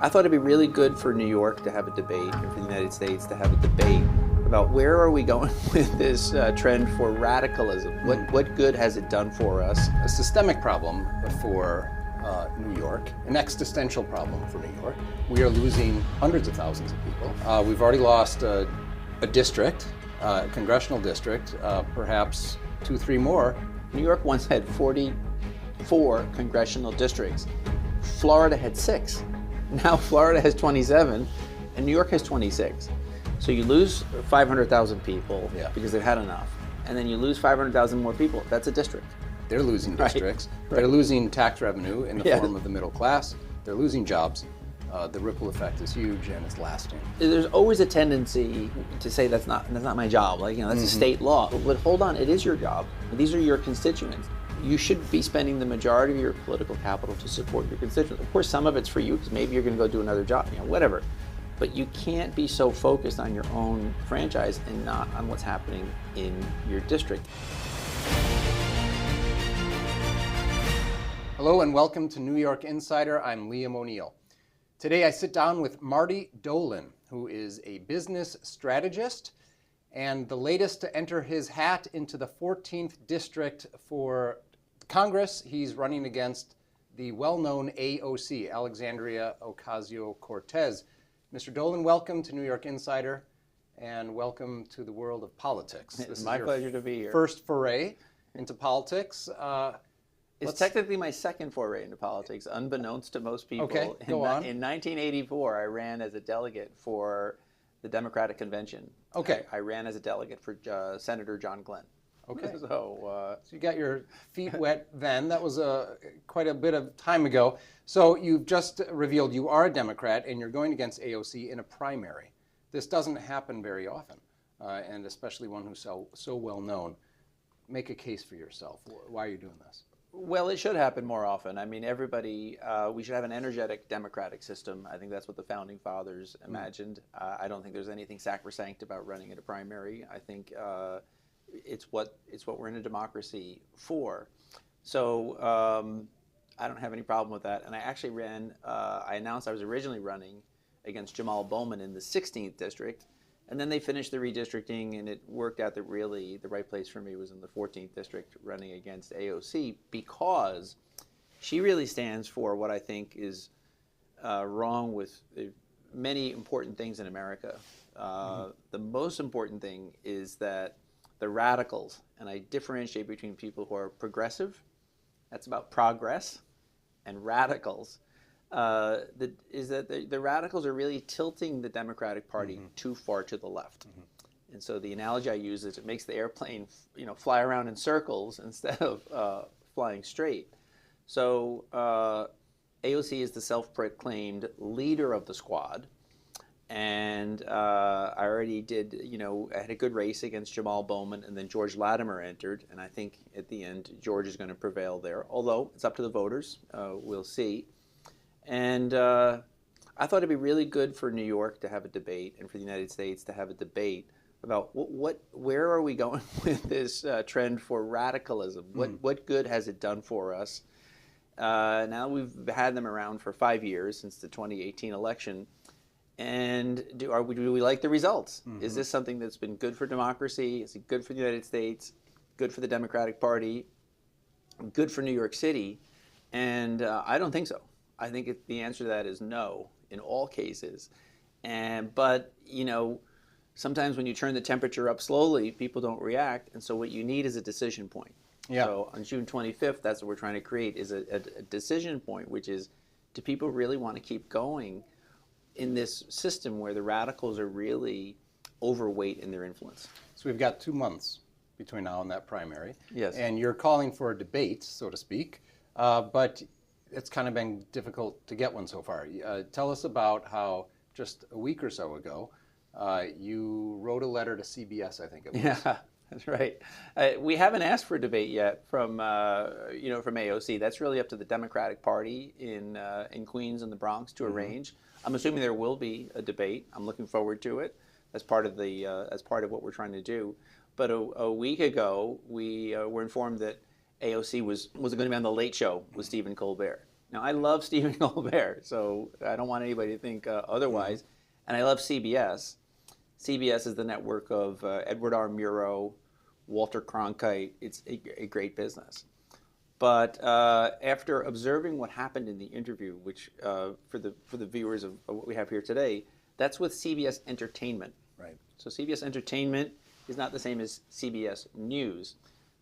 I thought it'd be really good for New York to have a debate and for the United States to have a debate about where are we going with this trend for radicalism. What good has it done for us? A systemic problem for New York, an existential problem for New York. We are losing hundreds of thousands of people. We've already lost a district, a congressional district, perhaps 2-3 more. New York once had 44 congressional districts. Florida had 6. Now Florida has 27 and New York has 26. So you lose 500,000 people because they've had enough. And then you lose 500,000 more people. That's a district. They're losing districts. Right. They're losing tax revenue in the form of the middle class. They're losing jobs. The ripple effect is huge and it's lasting. There's always a tendency to say that's not my job. Like, that's a state law. But hold on, it is your job. These are your constituents. You should be spending the majority of your political capital to support your constituents. Of course, some of it's for you because maybe you're going to go do another job, whatever. But you can't be so focused on your own franchise and not on what's happening in your district. Hello and welcome to New York Insider. I'm Liam O'Neill. Today I sit down with Marty Dolan, who is a business strategist and the latest to enter his hat into the 14th district for Congress. He's running against the well-known AOC, Alexandria Ocasio-Cortez. Mr. Dolan, welcome to New York Insider and welcome to the world of politics. This is my pleasure to be here. First foray into politics. It's technically my second foray into politics, unbeknownst to most people. Okay, go on. In 1984, I ran as a delegate for the Democratic Convention. Okay. I ran as a delegate for Senator John Glenn. Okay. So you got your feet wet then. That was quite a bit of time ago. So you've just revealed you are a Democrat and you're going against AOC in a primary. This doesn't happen very often, and especially one who's so well known. Make a case for yourself. Why are you doing this? Well, it should happen more often. I mean, we should have an energetic democratic system. I think that's what the founding fathers imagined. I don't think there's anything sacrosanct about running in a primary. I think it's what we're in a democracy for. So I don't have any problem with that. And I actually ran, I announced I was originally running against Jamal Bowman in the 16th district. And then they finished the redistricting, and it worked out that really the right place for me was in the 14th district running against AOC because she really stands for what I think is wrong with many important things in America. The most important thing is that the radicals, and I differentiate between people who are progressive, that's about progress, and radicals, is that the radicals are really tilting the Democratic Party too far to the left. And so the analogy I use is it makes the airplane fly around in circles instead of flying straight. So AOC is the self-proclaimed leader of the squad. And I already did, I had a good race against Jamal Bowman, and then George Latimer entered. And I think at the end, George is going to prevail there. Although it's up to the voters. We'll see. And I thought it'd be really good for New York to have a debate and for the United States to have a debate about where are we going with this trend for radicalism? What good has it done for us? Now we've had them around for 5 years since the 2018 election. And do we like the results? Is this something that's been good for democracy? Is it good for the United States? Good for the Democratic Party? Good for New York City? And I don't think so. I think the answer to that is no in all cases. But sometimes when you turn the temperature up slowly, people don't react. And so what you need is a decision point. Yeah. So on June 25th, that's what we're trying to create is a decision point, which is, do people really want to keep going in this system where the radicals are really overweight in their influence? So we've got 2 months between now and that primary. Yes. And you're calling for a debate, so to speak, but it's kind of been difficult to get one so far. Tell us about how just a week or so ago, you wrote a letter to CBS, I think it was. Yeah, that's right. We haven't asked for a debate yet from AOC. That's really up to the Democratic Party in Queens and the Bronx to arrange. I'm assuming there will be a debate. I'm looking forward to it as part of what we're trying to do. But a week ago, we were informed that AOC was going to be on the Late Show with Stephen Colbert. Now, I love Stephen Colbert, so I don't want anybody to think otherwise. And I love CBS. CBS is the network of Edward R. Murrow, Walter Cronkite. It's a great business. But after observing what happened in the interview, which for the viewers of what we have here today, that's with CBS Entertainment. Right. So CBS Entertainment is not the same as CBS News.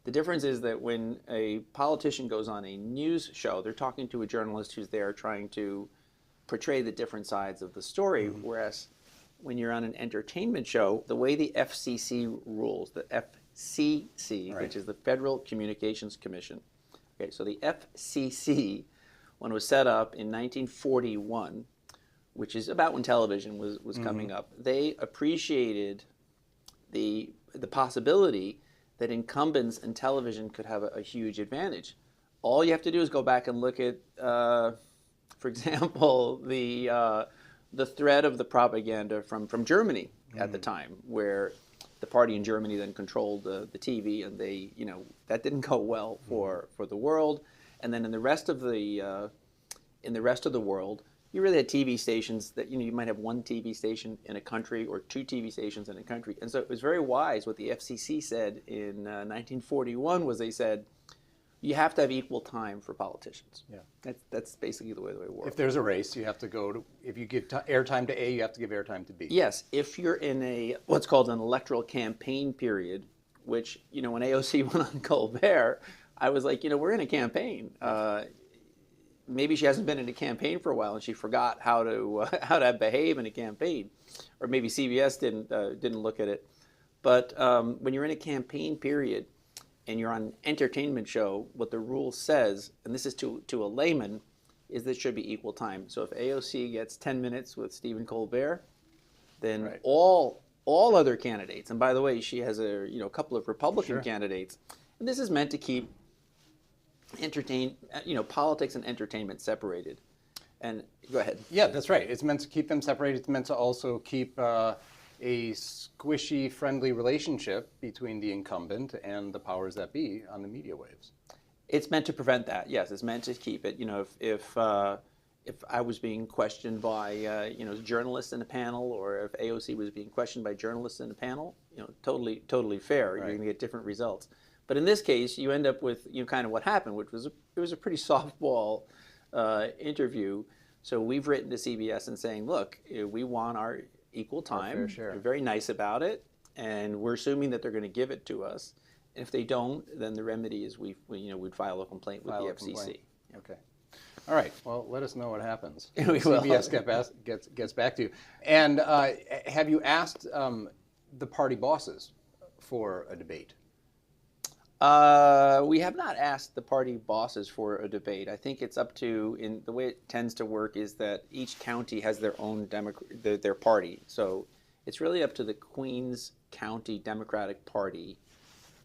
The difference is that when a politician goes on a news show, they're talking to a journalist who's there trying to portray the different sides of the story, whereas when you're on an entertainment show, the way the FCC rules, the FCC, Right. which is the Federal Communications Commission. Okay, so the FCC, when it was set up in 1941, which is about when television was coming up, they appreciated the possibility that incumbents in television could have a huge advantage. All you have to do is go back and look at, for example, the thread of the propaganda from Germany at the time, where the party in Germany then controlled the TV, and they, that didn't go well for the world. And then in the rest of the world, you really had TV stations that, you might have one TV station in a country or two TV stations in a country. And so it was very wise what the FCC said in 1941 was they said, you have to have equal time for politicians. Yeah. That's basically the way it works. If there's a race, you have to go to, if you give airtime to A, you have to give airtime to B. Yes, if you're in what's called an electoral campaign period, which, when AOC went on Colbert, I was like, we're in a campaign. Maybe she hasn't been in a campaign for a while and she forgot how to behave in a campaign, or maybe CBS didn't look at it. But when you're in a campaign period and you're on an entertainment show, what the rule says, and this is to a layman, is that it should be equal time. So if AOC gets 10 minutes with Stephen Colbert, then Right. all other candidates, and by the way, she has a couple of Republican Sure. candidates, and this is meant to keep politics and entertainment separated. And go ahead. Yeah, that's right. It's meant to keep them separated. It's meant to also keep a squishy, friendly relationship between the incumbent and the powers that be on the media waves. It's meant to prevent that. Yes, it's meant to keep it. If I was being questioned by journalists in a panel, or if AOC was being questioned by journalists in a panel, totally fair. Right. You're going to get different results. But in this case, you end up with kind of what happened, which was it was a pretty softball interview. So we've written to CBS and saying, look, we want our equal time. fair share. We're very nice about it, and we're assuming that they're going to give it to us. And if they don't, then the remedy is we'd file a complaint with the FCC. Complaint. Okay. All right. Well, let us know what happens. We will. CBS gets back to you. And have you asked the party bosses for a debate? We have not asked the party bosses for a debate. I think it's up to, in the way it tends to work is that each county has their own their party. So it's really up to the Queens County Democratic Party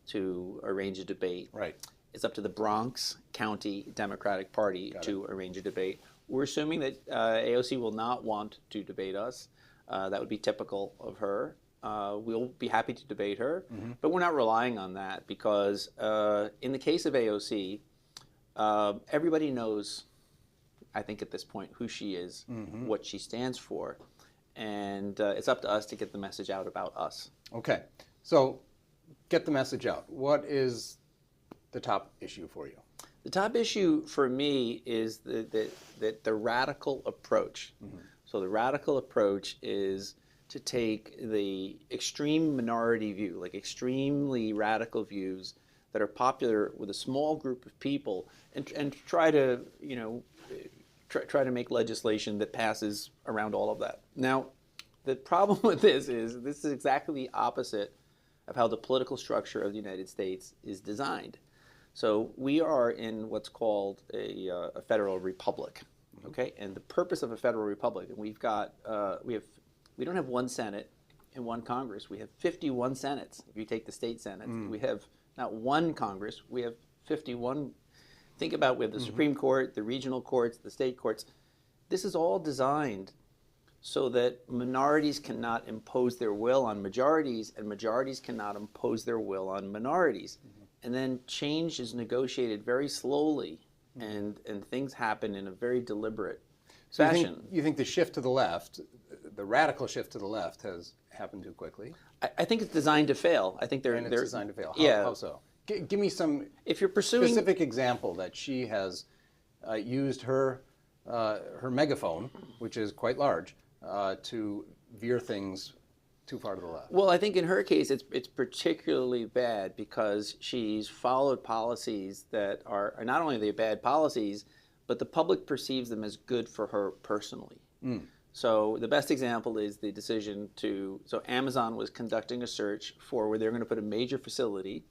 to arrange a debate. Right. It's up to the Bronx County Democratic Party to arrange a debate. We're assuming that AOC will not want to debate us. That would be typical of her. We'll be happy to debate her, but we're not relying on that because in the case of AOC, everybody knows, I think at this point, who she is, what she stands for, and it's up to us to get the message out about us. Okay. So get the message out. What is the top issue for you? The top issue for me is the radical approach. So the radical approach is to take the extreme minority view, like extremely radical views that are popular with a small group of people, and try to try to make legislation that passes around all of that. Now, the problem with this is exactly the opposite of how the political structure of the United States is designed. So we are in what's called a federal republic, okay? And the purpose of a federal republic, and we don't have one Senate and one Congress. We have 51 Senates. If you take the state Senates, we have not one Congress. We have 51. Think about we have the Supreme Court, the regional courts, the state courts. This is all designed so that minorities cannot impose their will on majorities, and majorities cannot impose their will on minorities. And then change is negotiated very slowly and things happen in a very deliberate So fashion. you think the shift to the left, the radical shift to the left, has happened too quickly? I think it's designed to fail. I think And it's designed to fail. How so? Give me some if you're pursuing specific example that she has used her megaphone, which is quite large, to veer things too far to the left. Well, I think in her case, it's particularly bad because she's followed policies that are not only the bad policies, but the public perceives them as good for her personally. So the best example is the decision so Amazon was conducting a search for where they're going to put a major facility.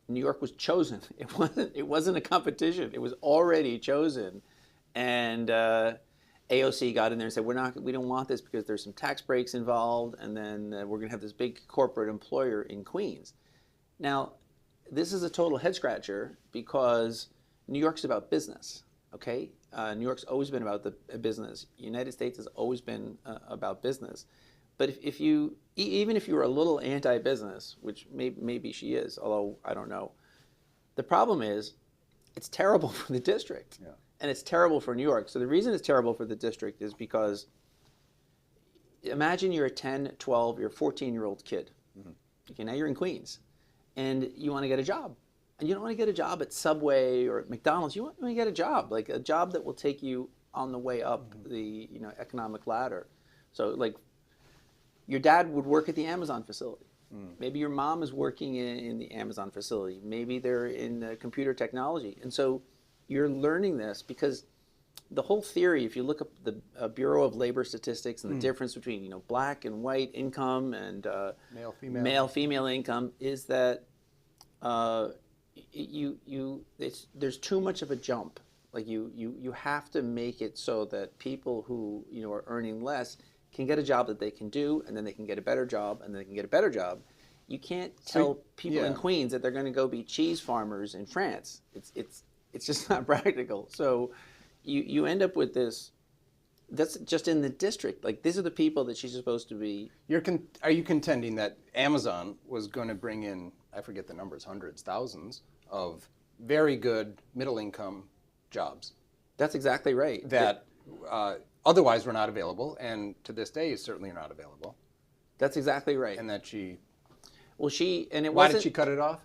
New York was chosen. It wasn't a competition. It was already chosen, and AOC got in there and said, we don't want this because there's some tax breaks involved, and then we're going to have this big corporate employer in Queens. Now, this is a total head scratcher because New York's about business. Okay, New York's always been about the business. United States has always been about business. But even if you were a little anti-business, which maybe she is, although I don't know, the problem is it's terrible for the district. Yeah. And it's terrible for New York. So the reason it's terrible for the district is because imagine you're a 10, 12, you're a 14-year-old kid. Okay, now you're in Queens, and you want to get a job. And you don't want to get a job at Subway or at McDonald's. You want to get a job, like a job that will take you on the way up the economic ladder. So like your dad would work at the Amazon facility. Maybe your mom is working in the Amazon facility. Maybe they're in computer technology. And so you're learning this because the whole theory, if you look up the Bureau of Labor Statistics and the difference between black and white income and male-female income, is that there's too much of a jump. Like you have to make it so that people who are earning less can get a job that they can do, and then they can get a better job, and then they can get a better job. You can't tell people in Queens that they're going to go be cheese farmers in France. It's just not practical. So you end up with this. That's just in the district. Like these are the people that she's supposed to be. Are you contending that Amazon was going to bring in, I forget the numbers, hundreds, thousands of very good middle-income jobs? That's exactly right. That otherwise were not available, and to this day certainly are not available. That's exactly right. And that she. Well, why did she cut it off?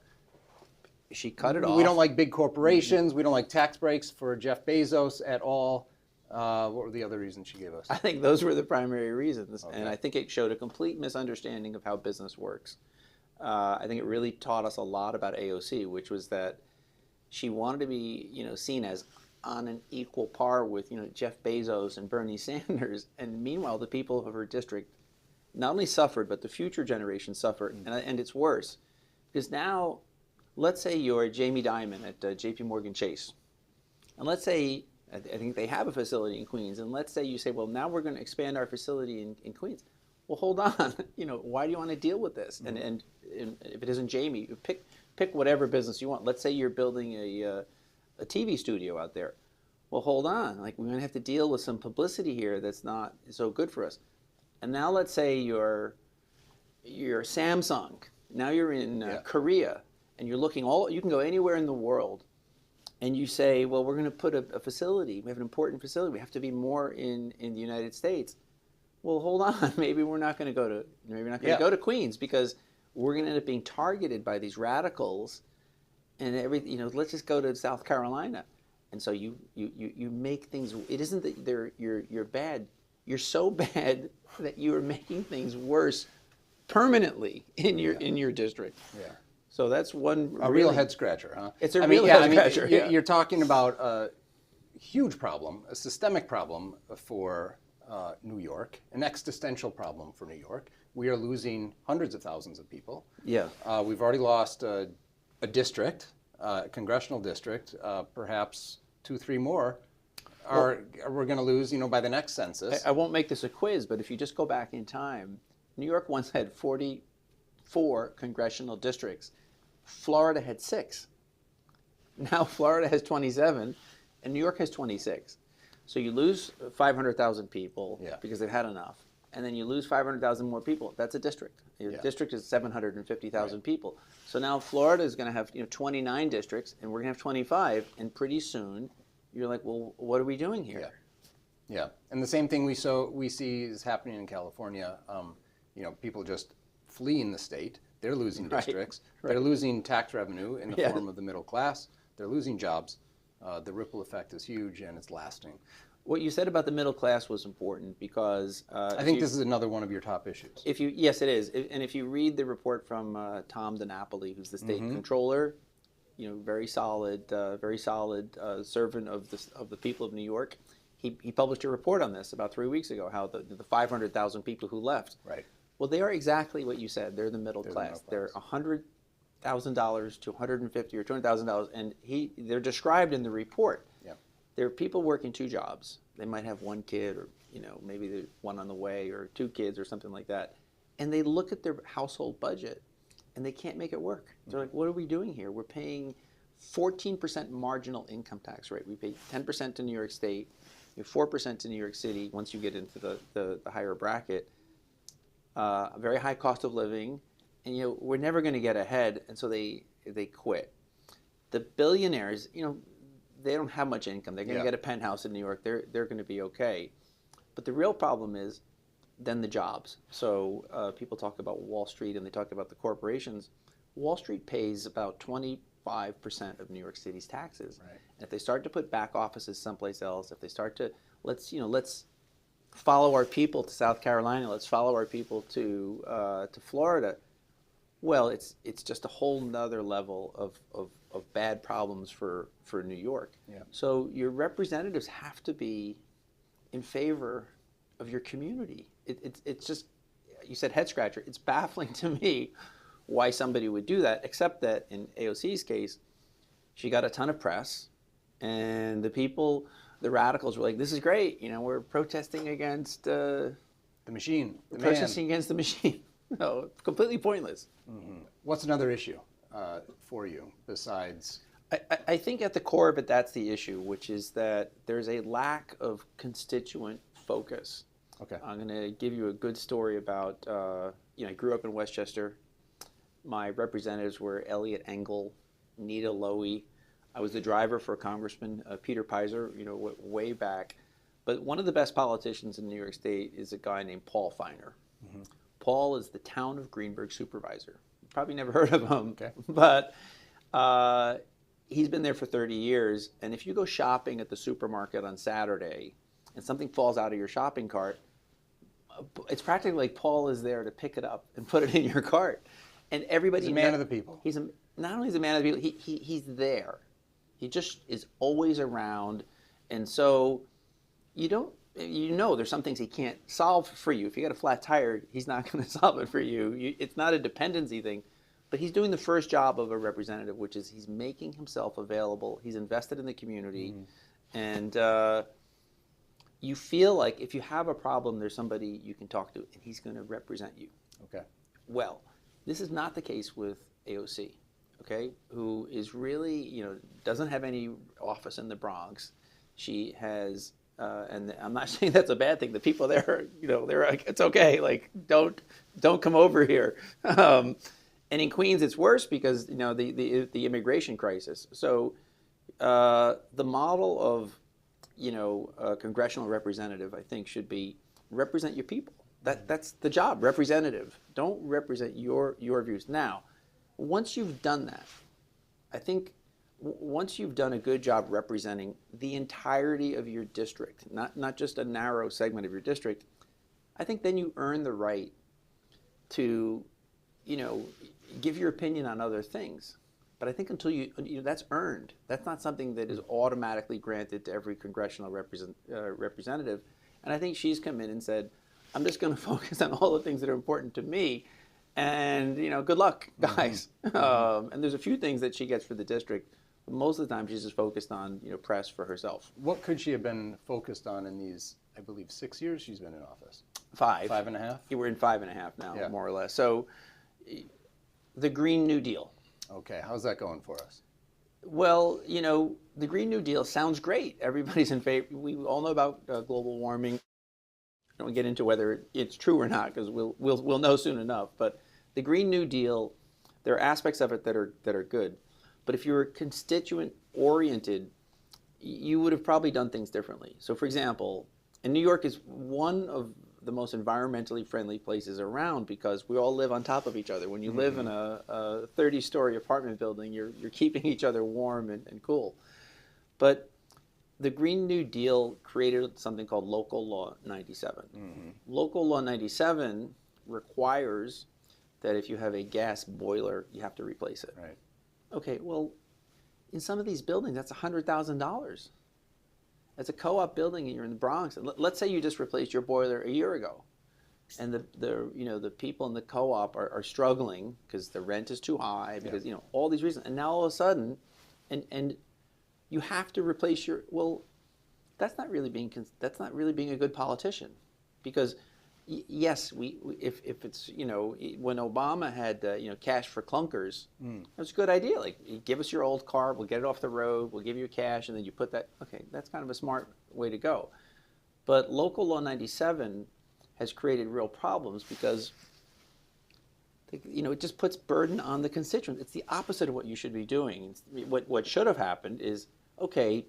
She cut it off. We don't like big corporations. We don't like tax breaks for Jeff Bezos at all. What were the other reasons she gave us? I think those were the primary reasons. Okay. And I think it showed a complete misunderstanding of how business works. I think it really taught us a lot about AOC, which was that she wanted to be, seen as on an equal par with, Jeff Bezos and Bernie Sanders. And meanwhile, the people of her district not only suffered, but the future generations suffered. And it's worse. Because now, let's say you're Jamie Dimon at JP Morgan Chase. And let's say, I think they have a facility in Queens. And let's say you say, well, now we're going to expand our facility in Queens. Well, hold on. Why do you want to deal with this? And if it isn't Jamie, pick whatever business you want. Let's say you're building a TV studio out there. Well, hold on. Like we're going to have to deal with some publicity here that's not so good for us. And now let's say you're Samsung. Now you're in Korea, and you're looking you can go anywhere in the world, and you say, well, we're going to put a facility. We have an important facility. We have to be more in the United States. Well, hold on. Maybe we're not going to go to Queens because we're going to end up being targeted by these radicals, and let's just go to South Carolina. And so you make things. It isn't that you're bad. You're so bad that you are making things worse permanently in your district. Yeah. So that's one real head scratcher, huh? It's a real head scratcher. You're talking about a huge problem, a systemic problem for New York, an existential problem for New York. We are losing hundreds of thousands of people. Yeah. We've already lost a district, a congressional district, perhaps 2-3 more. We're going to lose, by the next census. I won't make this a quiz, but if you just go back in time, New York once had 44 congressional districts. Florida had 6. Now Florida has 27, and New York has 26. So you lose 500,000 people because they've had enough. and then you lose 500,000 more people. That's a district. Your district is 750,000 people. So now Florida is going to have 29 districts, and we're going to have 25, and pretty soon you're like, well, what are we doing here? Yeah, and the same thing we see is happening in California. People just fleeing the state. They're losing districts. They're losing tax revenue in the form of the middle class. They're losing jobs. The ripple effect is huge, and it's lasting. What you said about the middle class was important because I think this is another one of your top issues. Yes, it is. And if you read the report from Tom DiNapoli, who's the state controller, very solid servant of the people of New York. He published a report on this about 3 weeks ago. How the 500,000 people who left. Right. Well, they are exactly what you said. They're the middle class. They're $100,000 to $150,000 or $200,000, and they're described in the report. There are people working 2 jobs. They might have 1 kid, or maybe there's 1 on the way, or 2 kids, or something like that. And they look at their household budget, and they can't make it work. They're like, "What are we doing here? We're paying 14% marginal income tax rate. We pay 10% to New York State, 4% to New York City. Once you get into the higher bracket, a very high cost of living, and we're never going to get ahead." And so they quit. The billionaires, they don't have much income. They're going to get a penthouse in New York. They're going to be okay. But the real problem is then the jobs. So people talk about Wall Street, and they talk about the corporations. Wall Street pays about 25% of New York City's taxes. Right. And if they start to put back offices someplace else, if they start to let's follow our people to South Carolina, let's follow our people to Florida. Well, it's just a whole nother level of bad problems for New York. So your representatives have to be in favor of your community. It's just, you said head scratcher. It's baffling to me why somebody would do that, except that in AOC's case, she got a ton of press, and the radicals were like, "This is great. We're protesting against the machine. Protesting against the machine." No, completely pointless. What's another issue for you besides? I think at the core of it, that's the issue, which is that there's a lack of constituent focus. Okay. I'm going to give you a good story about, I grew up in Westchester. My representatives were Elliot Engel, Nita Lowey. I was the driver for Congressman Peter Pizer, way back. But one of the best politicians in New York State is a guy named Paul Feiner. Paul is the town of Greenburgh supervisor. Probably never heard of him, but he's been there for 30 years. And if you go shopping at the supermarket on Saturday and something falls out of your shopping cart, it's practically like Paul is there to pick it up and put it in your cart. And everybody— He's a man of the people. Not only is a man of the people, he's there. He just is always around. And so there's some things he can't solve for you. If you got a flat tire, he's not going to solve it for you. It's not a dependency thing. But he's doing the first job of a representative, which is he's making himself available. He's invested in the community. And you feel like if you have a problem, there's somebody you can talk to, and he's going to represent you. Okay. Well, this is not the case with AOC, who is really, doesn't have any office in the Bronx. She has... and I'm not saying that's a bad thing. The people there, they're like, it's okay. Like, don't come over here. And in Queens, it's worse because the immigration crisis. So the model of a congressional representative, I think, should be represent your people. That's the job, representative. Don't represent your views. Now, once you've done that, I think. Once you've done a good job representing the entirety of your district, not just a narrow segment of your district, I think then you earn the right to, give your opinion on other things. But I think until that's earned. That's not something that is automatically granted to every congressional representative. And I think she's come in and said, I'm just going to focus on all the things that are important to me. And, good luck, guys. And there's a few things that she gets for the district. Most of the time, she's just focused on press for herself. What could she have been focused on in these, I believe, 6 years she's been in office? 5. 5.5? Yeah, we're in 5.5 now, more or less. So the Green New Deal. Okay, how's that going for us? Well, the Green New Deal sounds great. Everybody's in favor. We all know about global warming. don't get into whether it's true or not because we'll know soon enough. But the Green New Deal, there are aspects of it that are good. But if you were constituent oriented, you would have probably done things differently. So, for example, and New York is one of the most environmentally friendly places around because we all live on top of each other. When you live in a 30-story apartment building, you're keeping each other warm and cool. But the Green New Deal created something called Local Law 97. Local Law 97 requires that if you have a gas boiler, you have to replace it. Right. Okay, well, in some of these buildings, that's $100,000. As a co-op building and you're in the Bronx, and let's say you just replaced your boiler a year ago, and the people in the co-op are struggling because the rent is too high, because all these reasons, and now all of a sudden, and you have to replace that's not really being a good politician, because yes, if it's when Obama had cash for clunkers, it was a good idea. Like, you give us your old car, we'll get it off the road, we'll give you cash, and then you put that. Okay, that's kind of a smart way to go. But Local Law 97 has created real problems because it just puts burden on the constituents. It's the opposite of what you should be doing. What should have happened is, okay,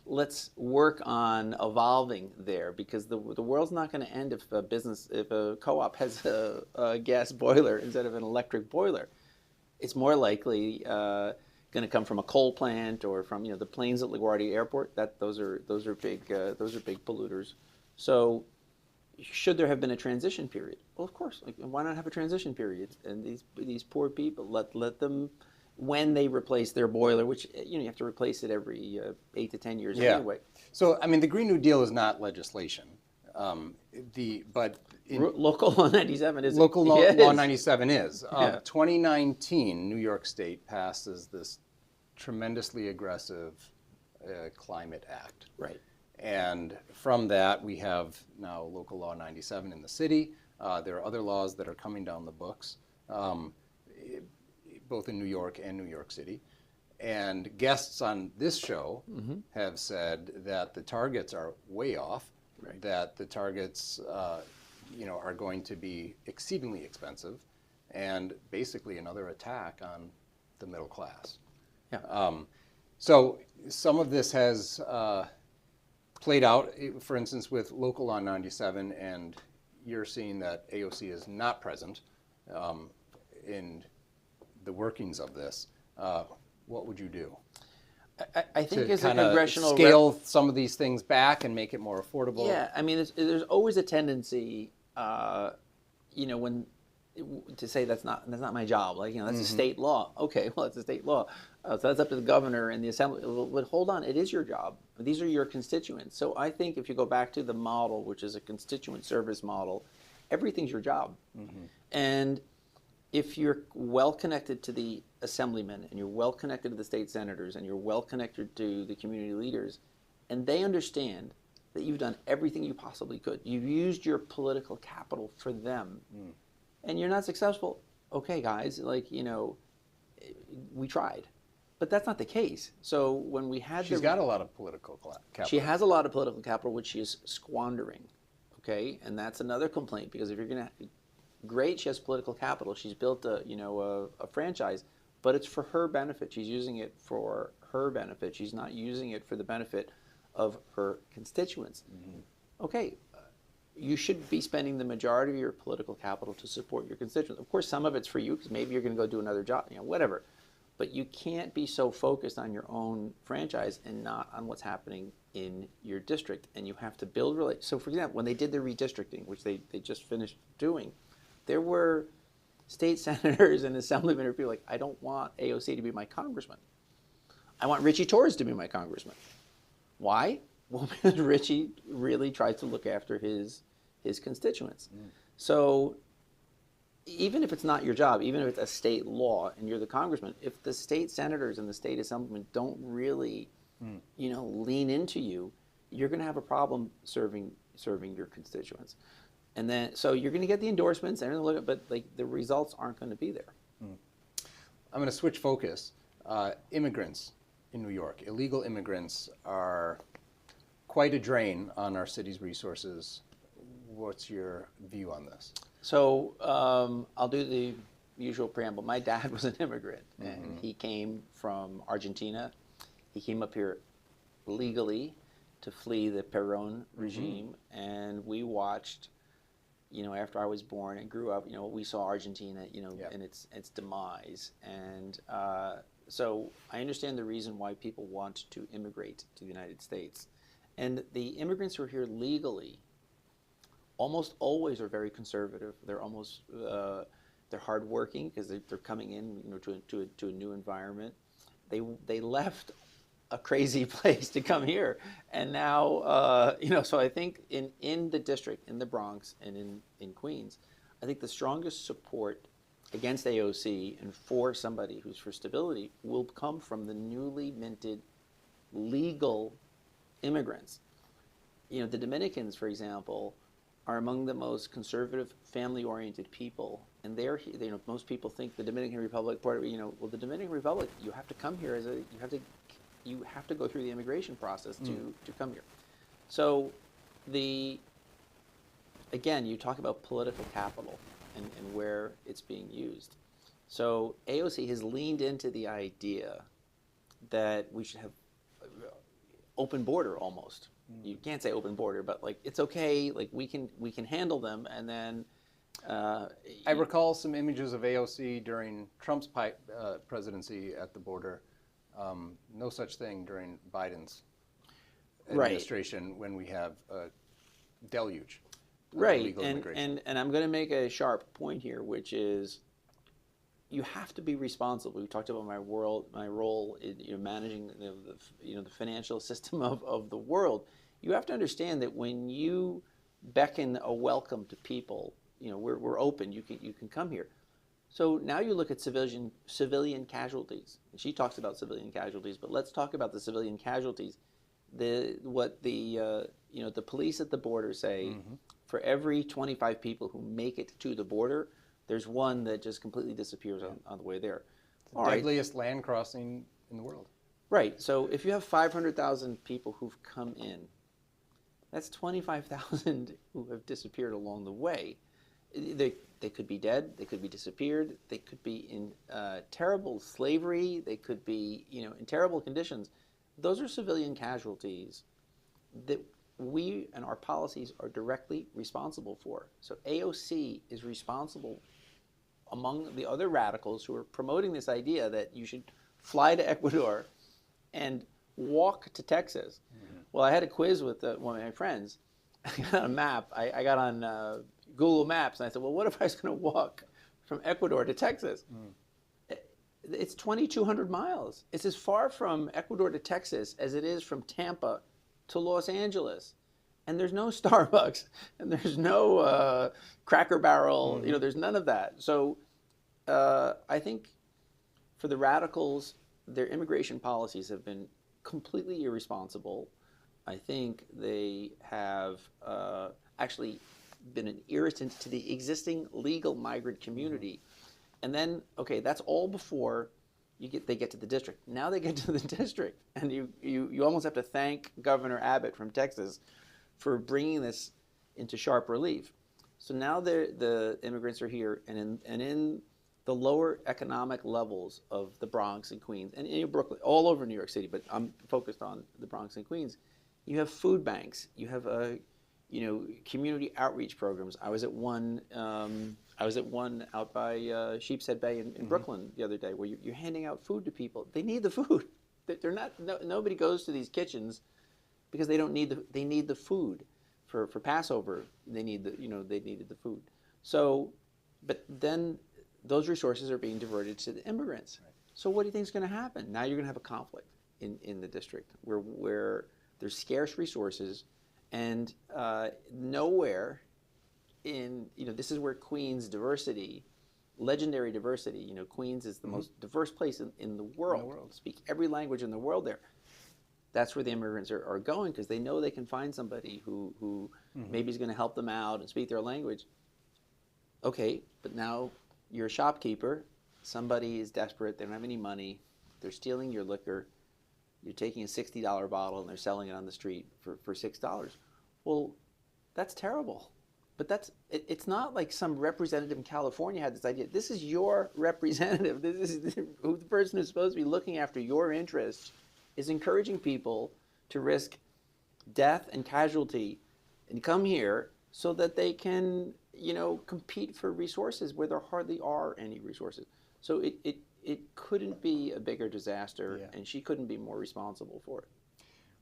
let's work on evolving there, because the world's not going to end if a co-op has a gas boiler instead of an electric boiler. It's more likely going to come from a coal plant or from the planes at LaGuardia Airport. Those are big polluters. So should there have been a transition period? Well, of course. Like, why not have a transition period? And these poor people, let them, when they replace their boiler, which you have to replace it every 8 to 10 years anyway. So I mean, the Green New Deal is not legislation, Local Law 97 is. Local Law 97 is. 2019, New York State passes this tremendously aggressive climate act. Right. And from that, we have now Local Law 97 in the city. There are other laws that are coming down the books, both in New York and New York City. And guests on this show have said that the targets are way off, that the targets are going to be exceedingly expensive, and basically another attack on the middle class. Yeah. So some of this has played out, for instance, with Local Law 97, and you're seeing that AOC is not present in the workings of this. What would you do? I think as a congressional scale some of these things back and make it more affordable. Yeah, I mean, there's always a tendency, when to say that's not my job. Like, that's a state law. Okay, well, it's a state law, so that's up to the governor and the assembly. But hold on, it is your job. These are your constituents. So I think if you go back to the model, which is a constituent service model, everything's your job. And if you're well connected to the assemblymen, and you're well connected to the state senators, and you're well connected to the community leaders, and they understand that you've done everything you possibly could, you've used your political capital for them, and you're not successful, okay, guys, we tried. But that's not the case. So when we had She's got a lot of political capital. She has a lot of political capital, which she is squandering, okay? And that's another complaint, because if you're going to... Great, she has political capital. She's built a franchise, but it's for her benefit. She's using it for her benefit. She's not using it for the benefit of her constituents. Okay, you should be spending the majority of your political capital to support your constituents. Of course, some of it's for you, because maybe you're going to go do another job, whatever. But you can't be so focused on your own franchise and not on what's happening in your district. And you have to build relationships. So, for example, when they did the redistricting, which they just finished doing, there were state senators and assemblymen who were like, I don't want AOC to be my congressman. I want Richie Torres to be my congressman. Why? Well, because Richie really tries to look after his constituents. So even if it's not your job, even if it's a state law and you're the congressman, if the state senators and the state assemblymen don't really, lean into you, you're going to have a problem serving your constituents. And then, so you're going to get the endorsements, but the results aren't going to be there. I'm going to switch focus. Immigrants in New York, illegal immigrants, are quite a drain on our city's resources. what's your view on this? So I'll do the usual preamble. My dad was an immigrant, and he came from Argentina. He came up here legally to flee the Perón regime, and we watched, after I was born and grew up, we saw Argentina, in its demise. And so I understand the reason why people want to immigrate to the United States. And the immigrants who are here legally almost always are very conservative. They're almost they're hardworking because they're coming in, to a new environment. They left a crazy place to come here, and now so I think in the district, in the Bronx, and in Queens, I think the strongest support against AOC and for somebody who's for stability will come from the newly minted legal immigrants. The Dominicans, for example, are among the most conservative, family-oriented people, and they're, most people think the Dominican Republic, well, the Dominican Republic, you have to come here you have to go through the immigration process to come here. So again, you talk about political capital and where it's being used. So AOC has leaned into the idea that we should have open border almost. You can't say open border, but it's okay. We can handle them, and then. I recall some images of AOC during Trump's presidency at the border. No such thing during Biden's administration, when we have a deluge of illegal immigration. And I'm going to make a sharp point here, which is you have to be responsible. We talked about my role in managing the financial system of the world. You have to understand that when you beckon a welcome to people, we're open. You can come here. So now you look at civilian casualties. She talks about civilian casualties, but let's talk about the civilian casualties. What the police at the border say: for every 25 people who make it to the border, there's one that just completely disappears on the way there. The deadliest land crossing in the world. Right. So if you have 500,000 people who've come in, that's 25,000 who have disappeared along the way. They could be dead. They could be disappeared. They could be in terrible slavery. They could be, in terrible conditions. Those are civilian casualties that we and our policies are directly responsible for. So AOC is responsible, among the other radicals who are promoting this idea that you should fly to Ecuador and walk to Texas. Well, I had a quiz with one of my friends. I got a map. I got on Google Maps, and I said, well, what if I was going to walk from Ecuador to Texas? It's 2,200 miles. It's as far from Ecuador to Texas as it is from Tampa to Los Angeles. And there's no Starbucks, and there's no Cracker Barrel. There's none of that. So I think for the radicals, their immigration policies have been completely irresponsible. I think they have actually been an irritant to the existing legal migrant community. And then, okay, that's all before they get to the district. Now they get to the district, and you almost have to thank Governor Abbott from Texas for bringing this into sharp relief. So now the immigrants are here, and in the lower economic levels of the Bronx and Queens, and in Brooklyn, all over New York City, but I'm focused on the Bronx and Queens. You have food banks. You have community outreach programs. I was at one out by Sheepshead Bay in Brooklyn the other day, where you're handing out food to people. They need the food. They're not. Nobody goes to these kitchens because they don't need they need the food for Passover. They need they needed the food. So, but then those resources are being diverted to the immigrants. Right. So what do you think is going to happen? Now you're going to have a conflict in the district where there's scarce resources, and nowhere in this is where Queens diversity, legendary diversity. Queens is the most diverse place in the world. Speak every language in the world there. That's where the immigrants are going, because they know they can find somebody who maybe is going to help them out and speak their language. Okay, but now you're a shopkeeper. Somebody is desperate. They don't have any money. They're stealing your liquor. You're taking a $60 bottle and they're selling it on the street for $6. Well, that's terrible. But it's not like some representative in California had this idea. This is your representative. This is who the person who's supposed to be looking after your interests is encouraging people to risk death and casualty and come here so that they can, compete for resources where there hardly are any resources. So it couldn't be a bigger disaster, and she couldn't be more responsible for it.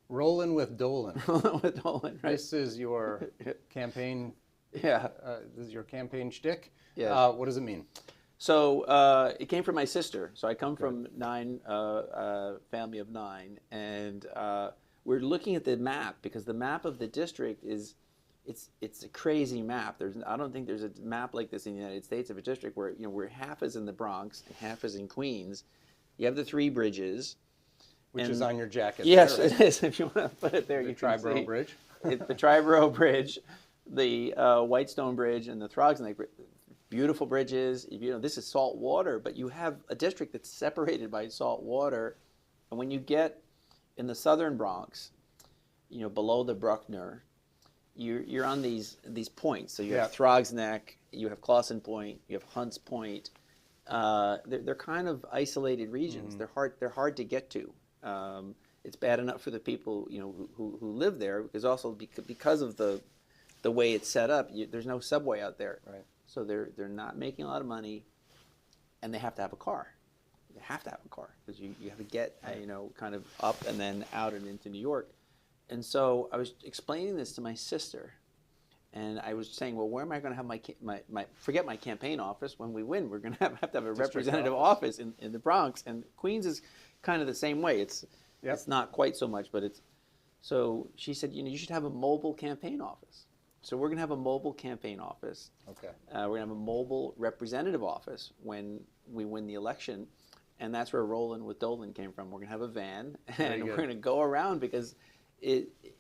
Rolling with Dolan. Rolling with Dolan, right? This is your campaign. Yeah. This is your campaign shtick. Yeah. What does it mean? So it came from my sister. So I come from family of 9, and we're looking at the map because the map of the district it's a crazy map. I don't think there's a map like this in the United States of a district where half is in the Bronx and half is in Queens. You have the 3 bridges, which is on your jacket. Yes, there, right? it is. If you want to put it there, the you can see Triborough Bridge. the Triborough Bridge, the Whitestone Bridge, and the Throgs Neck Bridge. Beautiful bridges. This is salt water, but you have a district that's separated by salt water, and when you get in the southern Bronx, below the Bruckner, you're on these points. So you have Throgs Neck, you have Clawson Point, you have Hunts Point. They're kind of isolated regions. Mm-hmm. They're hard to get to. It's bad enough for the people who live there, because also because of the way it's set up, there's no subway out there. Right. So they're not making a lot of money, and they have to have a car. They have to have a car because you have to get kind of up and then out and into New York. And so I was explaining this to my sister, and I was saying, well, where am I going to have my forget my campaign office when we win? We're going to have a representative office in the Bronx, and Queens is kind of the same way. It's not quite so much, but it's. So she said, you should have a mobile campaign office. So we're going to have a mobile campaign office. Okay. We're going to have a mobile representative office when we win the election, and that's where Rolling with Dolan came from. We're going to have a van, and we're going to go around because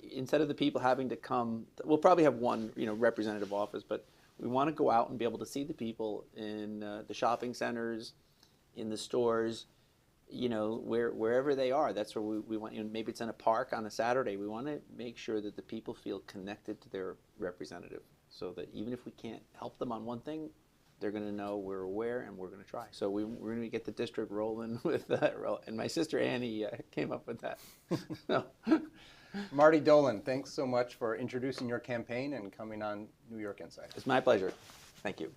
instead of the people having to come, we'll probably have one representative office, but we want to go out and be able to see the people in the shopping centers, in the stores, wherever they are. That's where we want. Maybe it's in a park on a Saturday. We want to make sure that the people feel connected to their representative, so that even if we can't help them on one thing, they're going to know we're aware and we're going to try. So we're going to get the district rolling with that. And my sister Annie came up with that. So. Marty Dolan, thanks so much for introducing your campaign and coming on New York Insider. It's my pleasure. Thank you.